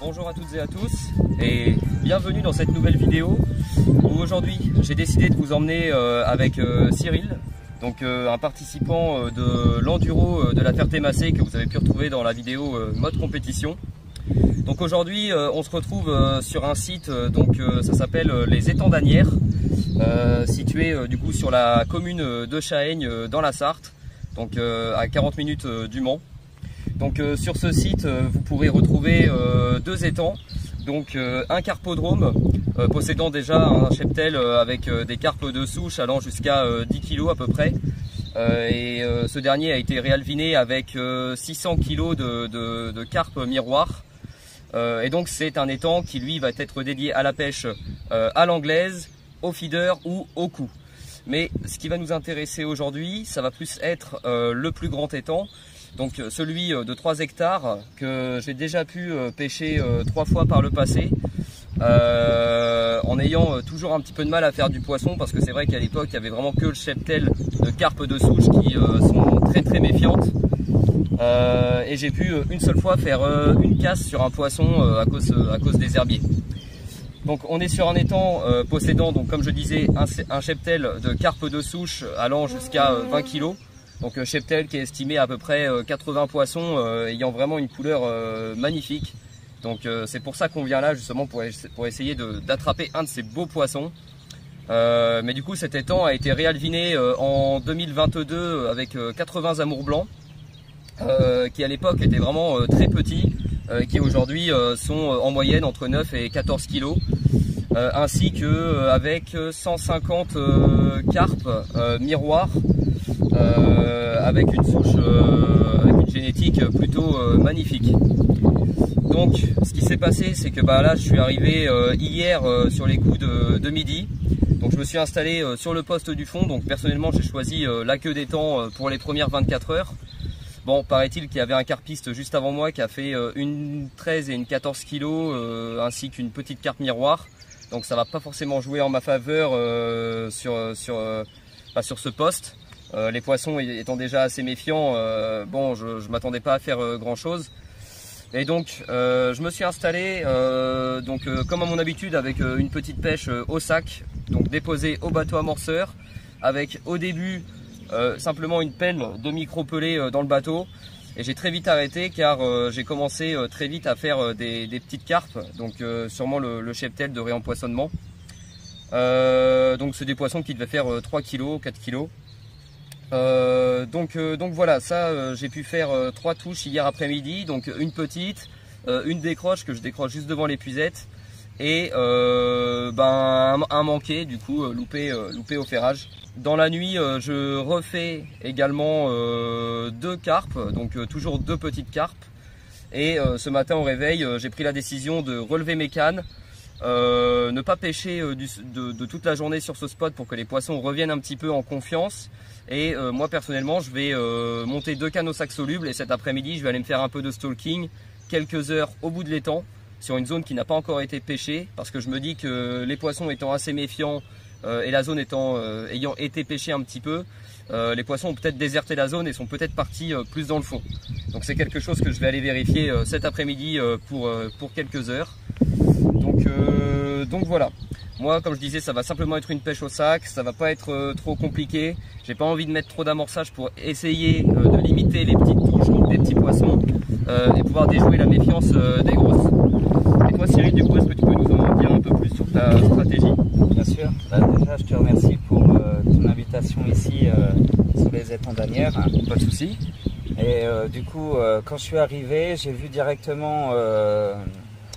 bonjour à toutes et à tous et bienvenue dans cette nouvelle vidéo où aujourd'hui j'ai décidé de vous emmener avec Cyril, donc un participant de l'enduro de la Ferté-Macé que vous avez pu retrouver dans la vidéo mode compétition. Donc aujourd'hui on se retrouve sur un site, ça s'appelle les Étangs d'Asnières, situé du coup sur la commune de Chahaigne dans la Sarthe, donc à 40 minutes du Mans. Donc sur ce site vous pourrez retrouver deux étangs, donc un carpodrome possédant déjà un cheptel avec des carpes de souche allant jusqu'à 10 kg à peu près, et ce dernier a été réalviné avec 600 kg de carpes miroirs, et donc c'est un étang qui lui va être dédié à la pêche à l'anglaise, au feeder ou au coup. Mais ce qui va nous intéresser aujourd'hui, ça va plus être le plus grand étang, donc celui de 3 hectares que j'ai déjà pu pêcher 3 fois par le passé, en ayant toujours un petit peu de mal à faire du poisson, parce que c'est vrai qu'à l'époque il y avait vraiment que le cheptel de carpes de souche qui sont très méfiantes, et j'ai pu une seule fois faire une casse sur un poisson à cause des herbiers. Donc on est sur un étang possédant, donc comme je disais, un cheptel de carpes de souche allant jusqu'à 20 kg. Donc cheptel qui est estimé à peu près 80 poissons, ayant vraiment une couleur magnifique. Donc c'est pour ça qu'on vient là justement pour essayer d'attraper un de ces beaux poissons. Mais du coup cet étang a été réalviné en 2022 avec 80 amours blancs, qui à l'époque étaient vraiment très petits, qui aujourd'hui sont en moyenne entre 9 et 14 kg. Ainsi que avec 150 carpes miroirs, avec une souche, avec une génétique plutôt magnifique. Donc ce qui s'est passé, c'est que là je suis arrivé hier sur les coups de midi. Donc je me suis installé sur le poste du fond. Donc personnellement j'ai choisi la queue d'étang pour les premières 24 heures. Bon, paraît-il qu'il y avait un carpiste juste avant moi qui a fait une 13 et une 14 kg, ainsi qu'une petite carpe miroir. Donc ça va pas forcément jouer en ma faveur sur ce poste. Les poissons étant déjà assez méfiants, bon, je m'attendais pas à faire grand chose. Et donc je me suis installé comme à mon habitude avec une petite pêche au sac, donc déposée au bateau amorceur, avec au début simplement une pelle de micro-pelée dans le bateau. Et j'ai très vite arrêté car j'ai commencé très vite à faire des petites carpes, donc sûrement le cheptel de réempoisonnement. Donc c'est des poissons qui devaient faire 3 kg, 4 kg. Donc voilà, ça j'ai pu faire 3 touches hier après-midi, donc une petite, une décroche que je décroche juste devant l'épuisette, et un manqué du coup loupé au ferrage. Dans la nuit je refais également 2 carpes, donc toujours 2 petites carpes, et ce matin au réveil j'ai pris la décision de relever mes cannes, ne pas pêcher de toute la journée sur ce spot pour que les poissons reviennent un petit peu en confiance. Et moi personnellement je vais monter 2 cannes au sac soluble, et cet après-midi je vais aller me faire un peu de stalking, quelques heures au bout de l'étang, sur une zone qui n'a pas encore été pêchée, parce que je me dis que les poissons étant assez méfiants et la zone ayant été pêchée un petit peu, les poissons ont peut-être déserté la zone et sont peut-être partis plus dans le fond. Donc c'est quelque chose que je vais aller vérifier cet après-midi pour quelques heures. Donc voilà. Moi, comme je disais, ça va simplement être une pêche au sac, ça va pas être trop compliqué. J'ai pas envie de mettre trop d'amorçage pour essayer de limiter les petites touches, donc des petits poissons, et pouvoir déjouer la méfiance des grosses. Et toi Cyril, du coup, est-ce que tu peux nous en dire un peu plus sur ta stratégie? Bien sûr. Déjà, je te remercie pour ton invitation ici sur les Étangs d'Asnières. Pas de souci. Et du coup, quand je suis arrivé, j'ai vu directement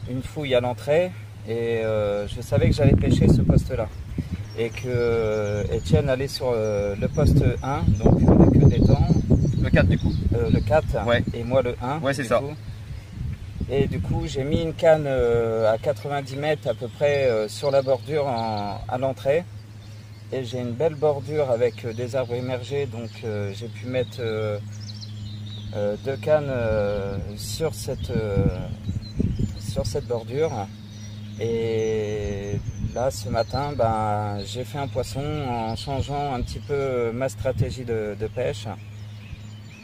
une fouille à l'entrée. Et je savais que j'allais pêcher ce poste-là, et que Étienne allait sur le poste 1, donc la queue d'étang. Le 4 du coup. Le 4, ouais. Et moi le 1. Ouais, c'est ça. Et du coup, j'ai mis une canne à 90 mètres à peu près sur la bordure à l'entrée. Et j'ai une belle bordure avec des arbres émergés, donc j'ai pu mettre 2 cannes sur cette bordure. Et là ce matin j'ai fait un poisson en changeant un petit peu ma stratégie de pêche,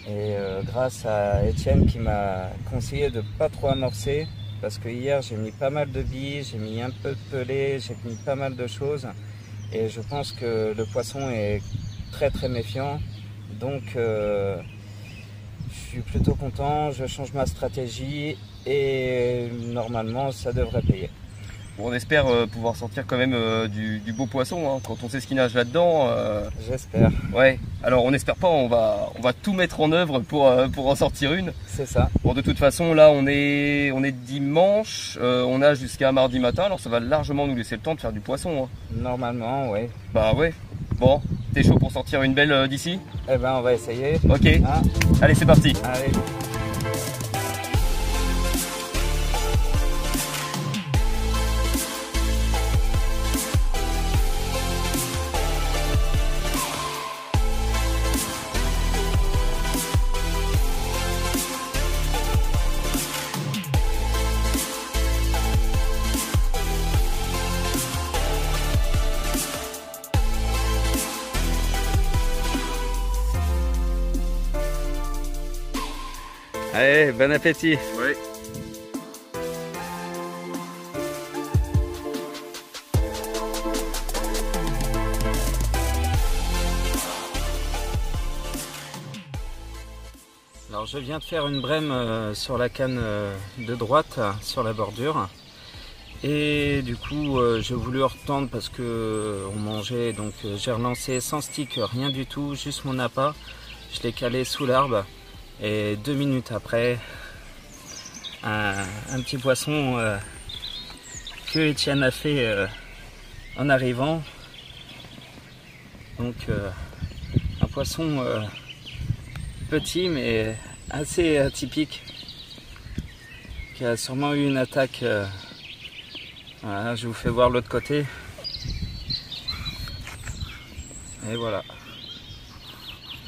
et grâce à Étienne qui m'a conseillé de ne pas trop amorcer, parce que hier j'ai mis pas mal de billes, j'ai mis un peu de pelé, j'ai mis pas mal de choses et je pense que le poisson est très très méfiant, donc je suis plutôt content, je change ma stratégie et normalement ça devrait payer. Bon, on espère pouvoir sortir quand même du beau poisson hein, quand on sait ce qui nage là-dedans. J'espère. Ouais, alors on n'espère pas, on va tout mettre en œuvre pour en sortir une. C'est ça. Bon, de toute façon, là on est dimanche, on nage jusqu'à mardi matin, alors ça va largement nous laisser le temps de faire du poisson. Hein. Normalement, oui. Bah ouais. Bon, t'es chaud pour sortir une belle d'ici? Eh ben on va essayer. Ok, Ah. Allez c'est parti. Allez. Allez, bon appétit. Ouais. Alors je viens de faire une brème sur la canne de droite, sur la bordure. Et du coup j'ai voulu retendre parce que on mangeait, donc j'ai relancé sans stick, rien du tout, juste mon appât. Je l'ai calé sous l'arbre. Et 2 minutes après, un petit poisson que Étienne a fait en arrivant. Donc un poisson petit mais assez atypique, qui a sûrement eu une attaque. Voilà, je vous fais voir l'autre côté. Et voilà.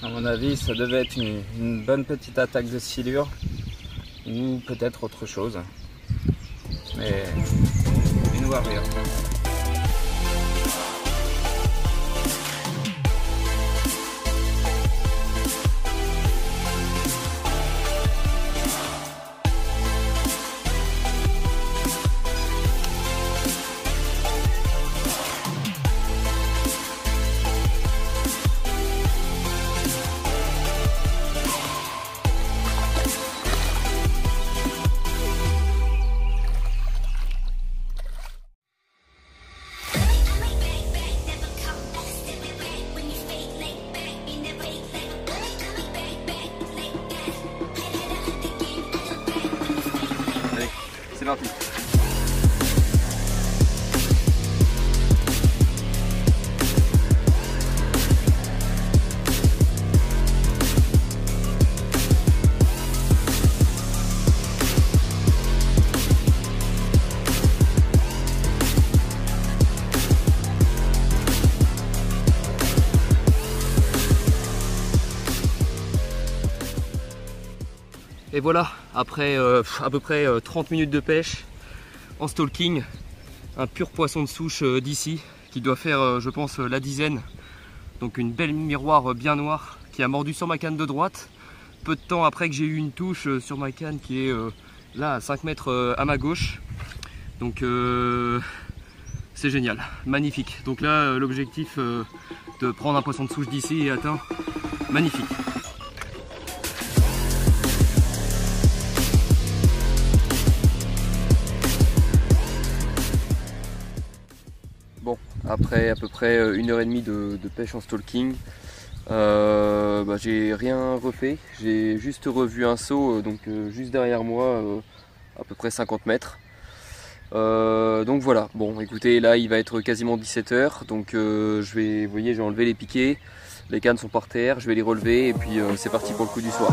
À mon avis, ça devait être une bonne petite attaque de silure ou peut-être autre chose. Mais une warrior. C'est parti. Et voilà, après à peu près 30 minutes de pêche en stalking, un pur poisson de souche d'ici qui doit faire je pense la dizaine. Donc une belle miroir bien noire qui a mordu sur ma canne de droite. Peu de temps après que j'ai eu une touche sur ma canne qui est là à 5 mètres à ma gauche. Donc c'est génial, magnifique. Donc là l'objectif de prendre un poisson de souche d'ici est atteint, magnifique. Bon, après à peu près 1h30 de pêche en stalking, j'ai rien refait, j'ai juste revu un seau donc juste derrière moi, à peu près 50 mètres. Donc voilà, bon écoutez, là il va être quasiment 17 h, donc vous voyez, j'ai enlevé les piquets, les cannes sont par terre, je vais les relever et puis c'est parti pour le coup du soir.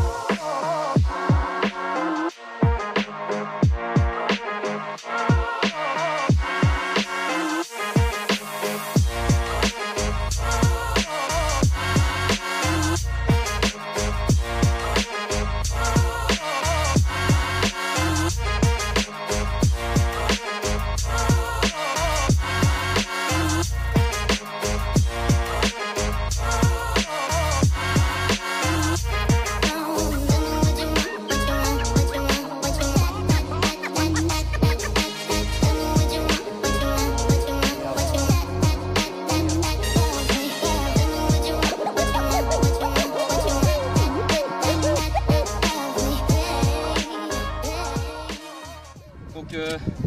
Oh, Donc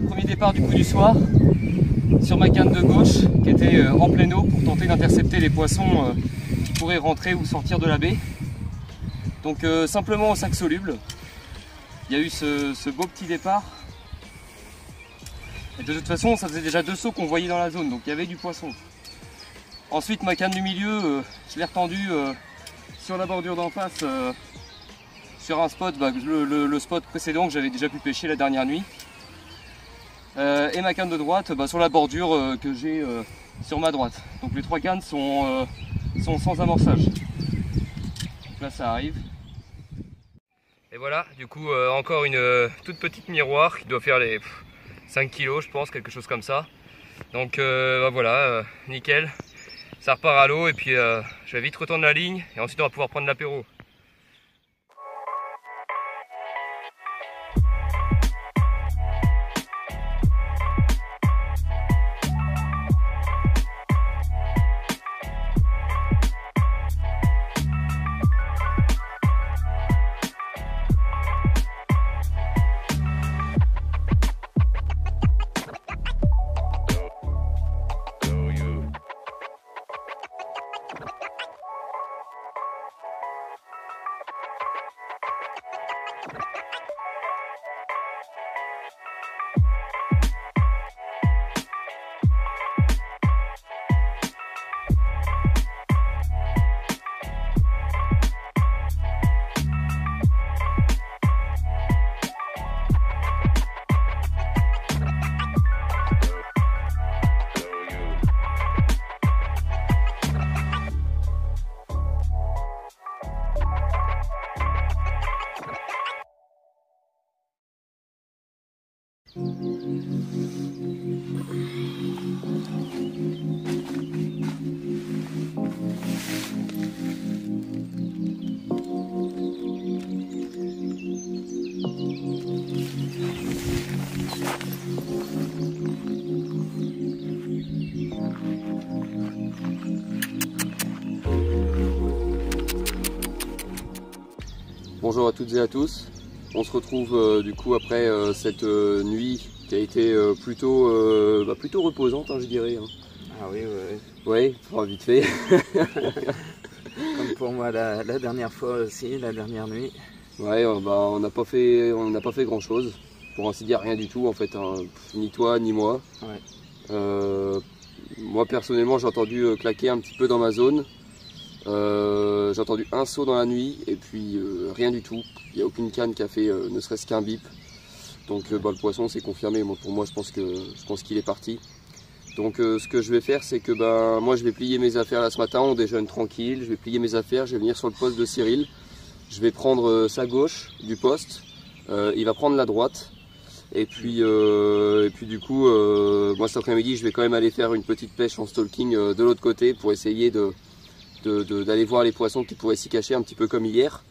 premier départ du coup du soir sur ma canne de gauche qui était en pleine eau pour tenter d'intercepter les poissons qui pourraient rentrer ou sortir de la baie. Donc simplement au sac soluble. Il y a eu ce beau petit départ. Et de toute façon ça faisait déjà 2 sauts qu'on voyait dans la zone, donc il y avait du poisson. Ensuite ma canne du milieu, je l'ai retendue sur la bordure d'en face, sur un spot, le spot précédent que j'avais déjà pu pêcher la dernière nuit. Et ma canne de droite sur la bordure que j'ai sur ma droite. Donc les 3 cannes sont sans amorçage. Donc là ça arrive. Et voilà, du coup encore une toute petite miroir qui doit faire les 5 kg je pense, quelque chose comme ça. Donc voilà, nickel. Ça repart à l'eau et puis je vais vite retendre la ligne et ensuite on va pouvoir prendre l'apéro. Bonjour à toutes et à tous, on se retrouve du coup après cette nuit qui a été plutôt reposante je dirais. Hein. Ah oui, ouais, vite fait. Comme pour moi la dernière fois aussi, la dernière nuit. Ouais, on n'a pas fait grand chose, pour ainsi dire rien du tout en fait, hein. Ni toi ni moi. Ouais. Moi personnellement j'ai entendu claquer un petit peu dans ma zone. J'ai entendu un saut dans la nuit et puis rien du tout. Il n'y a aucune canne qui a fait ne serait-ce qu'un bip. Donc le poisson c'est confirmé. Pour moi je pense qu'il est parti. Donc ce que je vais faire c'est que moi je vais plier mes affaires là ce matin, on déjeune tranquille. Je vais plier mes affaires, je vais venir sur le poste de Cyril. Je vais prendre sa gauche du poste, il va prendre la droite. Et puis du coup moi cet après-midi je vais quand même aller faire une petite pêche en stalking de l'autre côté pour essayer d'aller voir les poissons qui pourraient s'y cacher un petit peu comme hier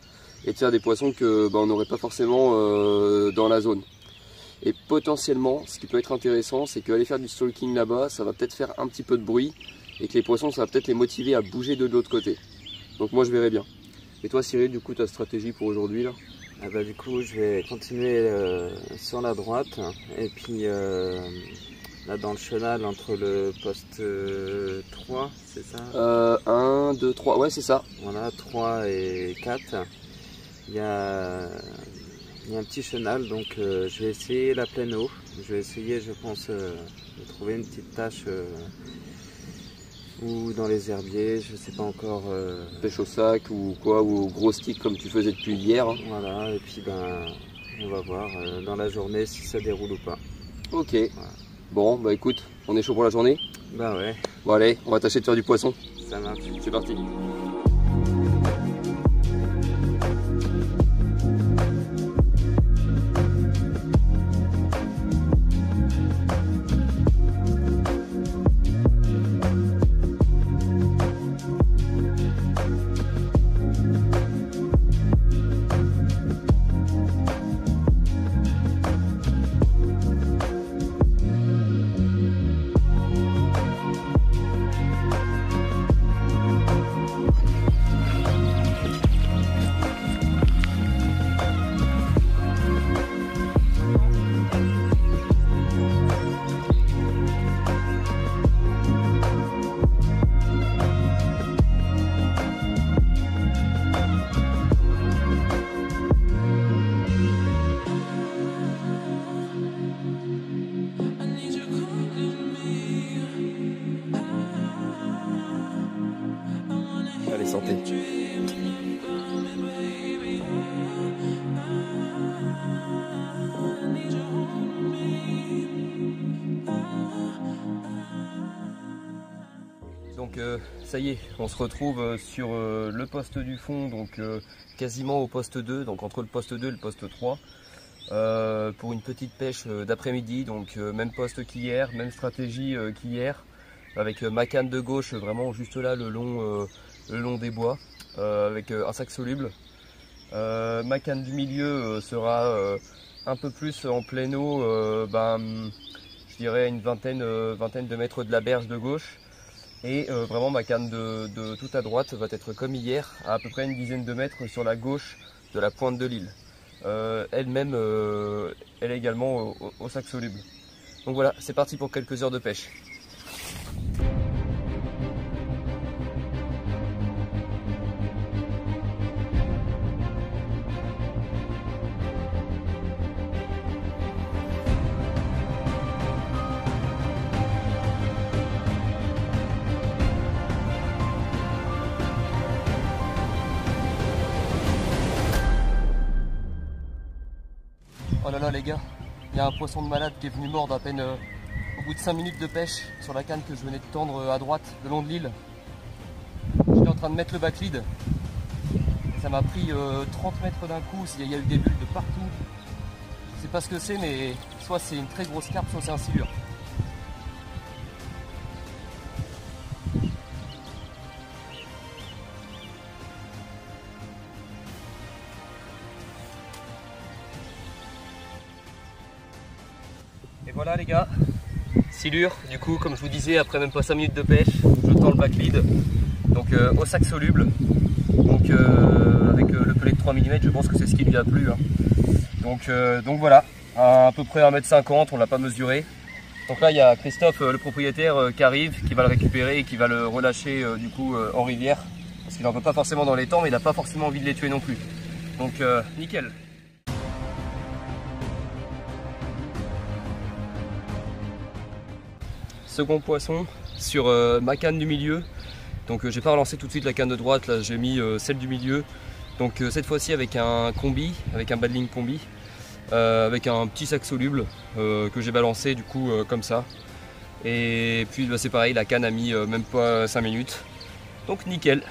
et de faire des poissons que on n'aurait pas forcément dans la zone. Et potentiellement ce qui peut être intéressant c'est qu'aller faire du stalking là-bas ça va peut-être faire un petit peu de bruit et que les poissons ça va peut-être les motiver à bouger de l'autre côté. Donc moi je verrai bien. Et toi Cyril, du coup ta stratégie pour aujourd'hui là? Du coup je vais continuer sur la droite et puis là dans le chenal entre le poste 3, c'est ça 1, 2, 3, ouais c'est ça. Voilà, 3 et 4. Il y a un petit chenal, donc je vais essayer la pleine eau. Je vais essayer, je pense, de trouver une petite tache ou dans les herbiers, je sais pas encore. Pêche au sac ou quoi, ou au gros stick comme tu faisais depuis hier. Voilà, et puis on va voir dans la journée si ça déroule ou pas. Ok. Voilà. Bon, écoute, on est chaud pour la journée? Ouais. Bon allez, on va tâcher de faire du poisson. Ça marche. C'est parti. ça y est, on se retrouve sur le poste du fond, donc quasiment au poste 2, donc entre le poste 2 et le poste 3, pour une petite pêche d'après-midi, donc même poste qu'hier, même stratégie qu'hier, avec ma canne de gauche vraiment juste là le long des bois, avec un sac soluble. Ma canne du milieu sera un peu plus en plein eau, je dirais une vingtaine de mètres de la berge de gauche. Et vraiment ma canne de tout à droite va être comme hier, à peu près une dizaine de mètres sur la gauche de la pointe de l'île. Elle-même, elle est également au sac soluble. Donc voilà, c'est parti pour quelques heures de pêche. Oh là là les gars, il y a un poisson de malade qui est venu mordre à peine au bout de 5 minutes de pêche sur la canne que je venais de tendre à droite, le long de l'île. J'étais en train de mettre le backlead. Ça m'a pris 30 mètres d'un coup, il y a eu des bulles de partout. Je sais pas ce que c'est, mais soit c'est une très grosse carpe, soit c'est un silure. Et voilà les gars, silure, du coup comme je vous disais, après même pas 5 minutes de pêche, je tends le backlead, donc au sac soluble, donc avec le pelet de 3 mm, je pense que c'est ce qui lui a plu. Hein. Donc voilà, à peu près 1,50 m, on l'a pas mesuré. Donc là il y a Christophe, le propriétaire, qui arrive, qui va le récupérer et qui va le relâcher du coup en rivière, parce qu'il n'en veut pas forcément dans les temps, mais il n'a pas forcément envie de les tuer non plus. Donc nickel. Second poisson sur ma canne du milieu, donc j'ai pas relancé tout de suite la canne de droite, là j'ai mis celle du milieu, donc cette fois-ci avec un combi, avec un badling combi, avec un petit sac soluble que j'ai balancé du coup comme ça, et puis c'est pareil, la canne a mis même pas 5 minutes, donc nickel.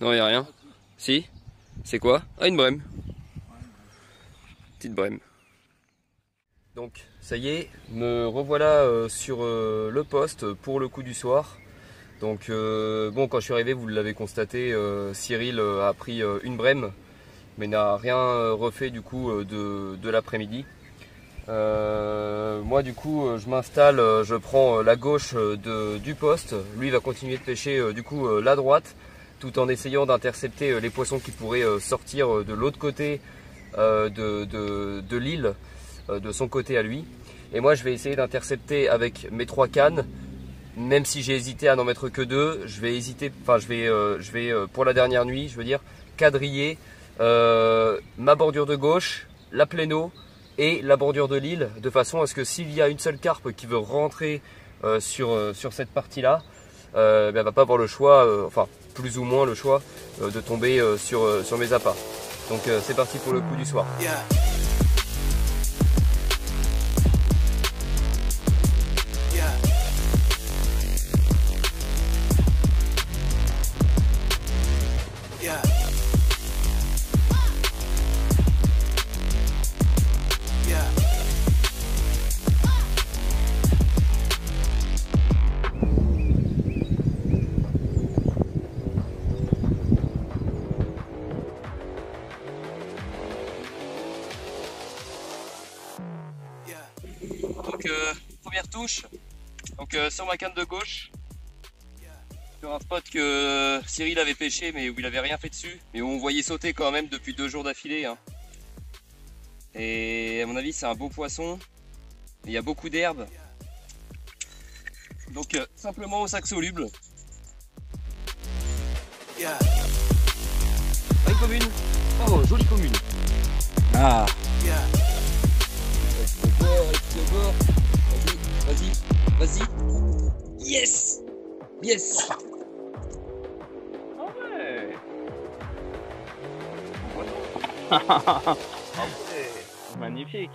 Non, il n'y a rien. Si? C'est quoi? Ah, une brème. Petite brème. Donc, ça y est, me revoilà sur le poste pour le coup du soir. Donc, bon, quand je suis arrivé, vous l'avez constaté, Cyril a pris une brème, mais n'a rien refait du coup de l'après-midi. Moi, du coup, je m'installe, je prends la gauche du poste. Lui va continuer de pêcher du coup la droite, tout en essayant d'intercepter les poissons qui pourraient sortir de l'autre côté de l'île, de son côté à lui. Et moi je vais essayer d'intercepter avec mes 3 cannes, même si j'ai hésité à n'en mettre que 2, je vais pour la dernière nuit, je veux dire, quadriller ma bordure de gauche, la pleine eau et la bordure de l'île, de façon à ce que s'il y a une seule carpe qui veut rentrer sur cette partie-là, elle va pas avoir le choix, enfin plus ou moins le choix de tomber sur mes appâts. Donc c'est parti pour le coup du soir. Yeah. Donc première touche, donc sur ma canne de gauche, sur un spot que Cyril avait pêché mais où il avait rien fait dessus, mais où on voyait sauter quand même depuis 2 jours d'affilée. Hein. Et à mon avis c'est un beau poisson, il y a beaucoup d'herbe, donc simplement au sac soluble. Yeah. Une commune. Oh, jolie commune. Ah. Vas-y, vas-y, vas-y. Yes. Yes. Magnifique.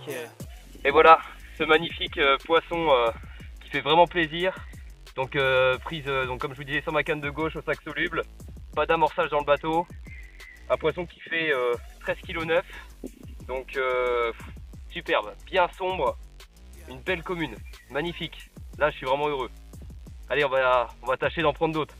Et voilà, ce magnifique poisson qui fait vraiment plaisir. Donc prise, donc comme je vous disais, sur ma canne de gauche au sac soluble. Pas d'amorçage dans le bateau. Un poisson qui fait 13,9 kg. Donc superbe, bien sombre. Une belle commune, magnifique. Là, je suis vraiment heureux. Allez, on va tâcher d'en prendre d'autres.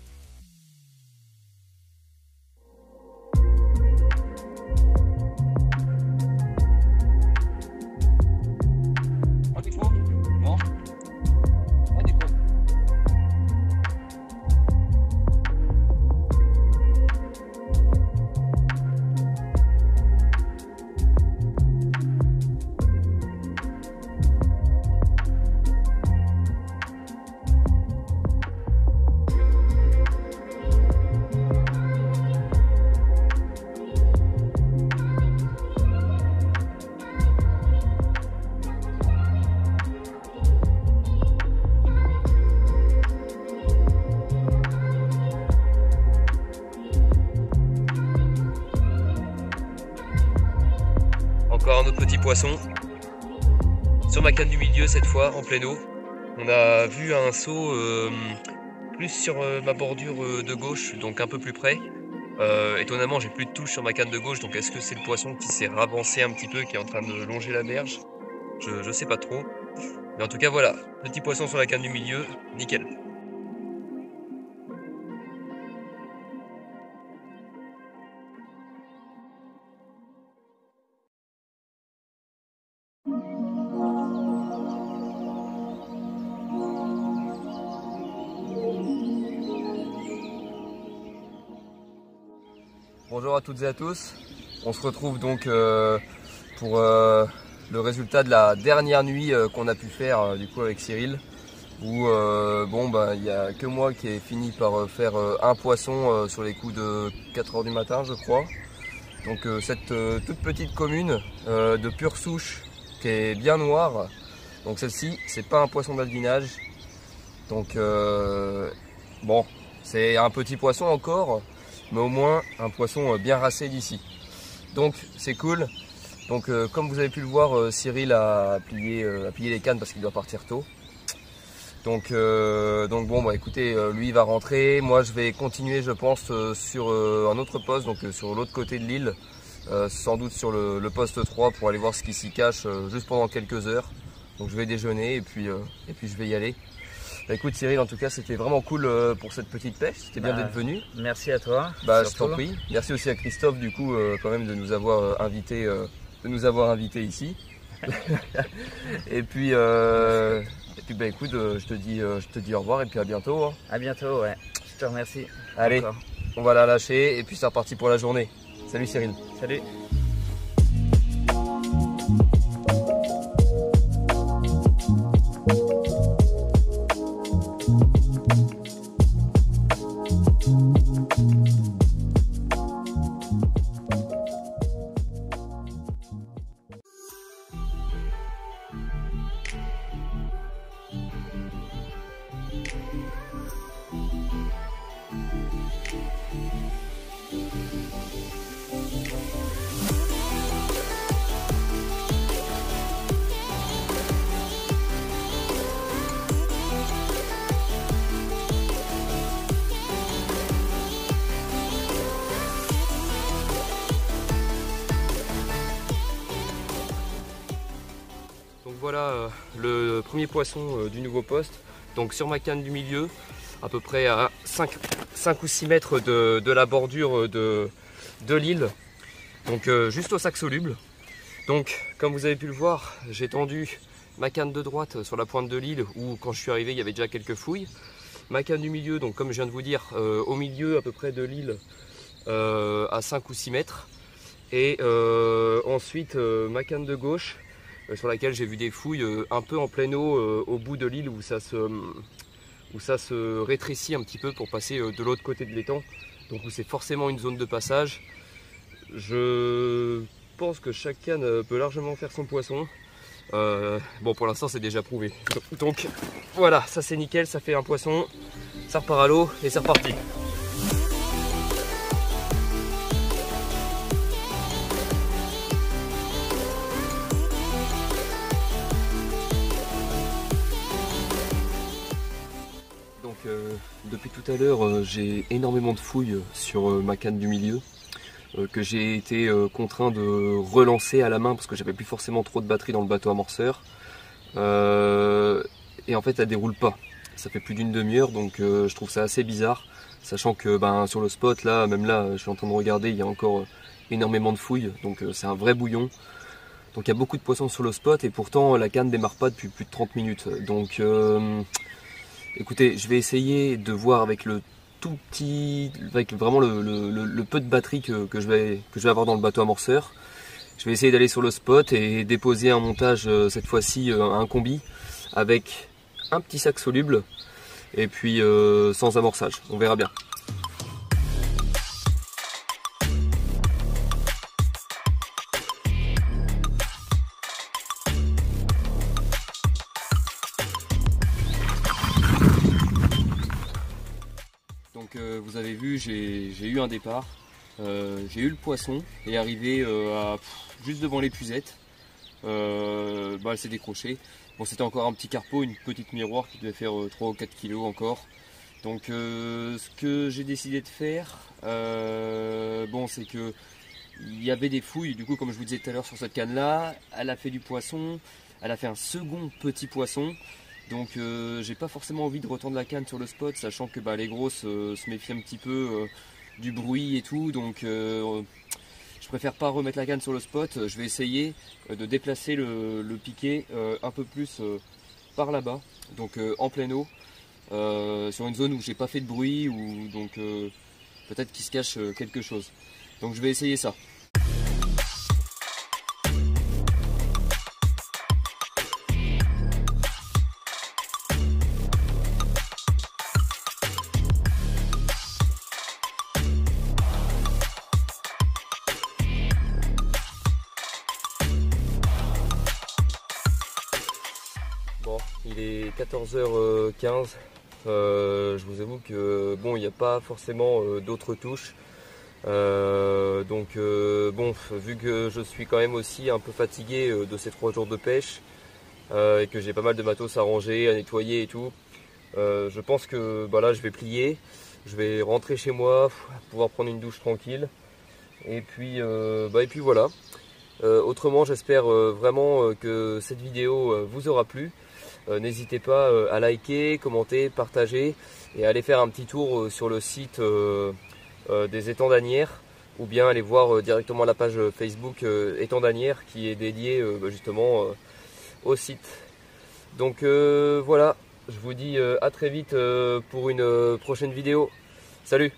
Encore un autre petit poisson. Sur ma canne du milieu cette fois, en pleine eau. On a vu un saut plus sur ma bordure de gauche, donc un peu plus près. Étonnamment, j'ai plus de touche sur ma canne de gauche, donc est-ce que c'est le poisson qui s'est ravancé un petit peu, qui est en train de longer la berge? Je sais pas trop. Mais en tout cas voilà, petit poisson sur la canne du milieu, nickel. Bonjour à toutes et à tous, on se retrouve donc pour le résultat de la dernière nuit qu'on a pu faire du coup avec Cyril, où bon bah il n'y a que moi qui ai fini par faire un poisson sur les coups de 4 h du matin je crois. Donc cette toute petite commune de pure souche qui est bien noire, donc celle-ci c'est pas un poisson d'albinage, donc bon c'est un petit poisson encore, mais au moins un poisson bien racé d'ici. Donc c'est cool. Donc comme vous avez pu le voir, Cyril a plié les cannes parce qu'il doit partir tôt. Donc bon bah écoutez, lui il va rentrer. Moi je vais continuer je pense sur un autre poste, donc sur l'autre côté de l'île, sans doute sur le poste 3 pour aller voir ce qui s'y cache juste pendant quelques heures. Donc je vais déjeuner et puis je vais y aller. Bah, écoute Cyril, en tout cas c'était vraiment cool pour cette petite pêche, c'était bien d'être venu. Merci à toi. Bah, je t'en prie. Merci aussi à Christophe du coup quand même de nous avoir invités ici. et puis bah écoute, je te dis au revoir et puis à bientôt. Hein. À bientôt, ouais. Je te remercie. Allez, encore. On va la lâcher et puis c'est reparti pour la journée. Salut Cyril. Salut. Donc voilà le premier poisson du nouveau poste. Donc sur ma canne du milieu, à peu près à 5 ou 6 mètres de la bordure de l'île. Donc juste au sac soluble. Donc comme vous avez pu le voir, j'ai tendu ma canne de droite sur la pointe de l'île où quand je suis arrivé il y avait déjà quelques fouilles. Ma canne du milieu, donc comme je viens de vous dire, au milieu à peu près de l'île à 5 ou 6 mètres. Et ensuite ma canne de gauche sur laquelle j'ai vu des fouilles un peu en pleine eau au bout de l'île où ça se rétrécit un petit peu pour passer de l'autre côté de l'étang, donc où c'est forcément une zone de passage. Je pense que chaque canne peut largement faire son poisson. Bon, pour l'instant c'est déjà prouvé. Donc voilà, ça c'est nickel, ça fait un poisson, ça repart à l'eau et c'est reparti. Donc depuis tout à l'heure j'ai énormément de fouilles sur ma canne du milieu que j'ai été contraint de relancer à la main parce que j'avais plus forcément trop de batterie dans le bateau amorceur et en fait elle déroule pas. Ça fait plus d'une demi-heure, donc je trouve ça assez bizarre, sachant que sur le spot là, même là je suis en train de regarder, il y a encore énormément de fouilles, donc c'est un vrai bouillon. Donc il y a beaucoup de poissons sur le spot et pourtant la canne démarre pas depuis plus de 30 minutes. Donc écoutez, je vais essayer de voir avec le tout petit, avec vraiment le peu de batterie que je vais avoir dans le bateau amorceur. Je vais essayer d'aller sur le spot et déposer un montage, cette fois-ci un combi avec un petit sac soluble et puis sans amorçage, on verra bien. Donc vous avez vu, j'ai eu un départ, j'ai eu le poisson et arrivé juste devant l'épuisette, elle s'est décrochée. Bon, c'était encore un petit carpeau, une petite miroir qui devait faire 3 ou 4 kg encore. Donc ce que j'ai décidé de faire, c'est que il y avait des fouilles, du coup comme je vous disais tout à l'heure sur cette canne là, elle a fait du poisson, elle a fait un second petit poisson. Donc j'ai pas forcément envie de retendre la canne sur le spot, sachant que les grosses se méfient un petit peu du bruit et tout, donc je préfère pas remettre la canne sur le spot. Je vais essayer de déplacer le piquet un peu plus par là-bas, donc en pleine eau, sur une zone où j'ai pas fait de bruit, ou donc peut-être qu'il se cache quelque chose. Donc je vais essayer ça. Bon, il est 14h15, je vous avoue que il n'y a pas forcément d'autres touches. Vu que je suis quand même aussi un peu fatigué de ces 3 jours de pêche et que j'ai pas mal de matos à ranger, à nettoyer et tout, je pense que là je vais plier, je vais rentrer chez moi, pouvoir prendre une douche tranquille et puis voilà. Autrement, j'espère vraiment que cette vidéo vous aura plu. N'hésitez pas à liker, commenter, partager et à aller faire un petit tour sur le site des étangs d'Asnières, ou bien aller voir directement la page Facebook étangs d'Asnières qui est dédiée justement au site. Donc voilà, je vous dis à très vite pour une prochaine vidéo. Salut!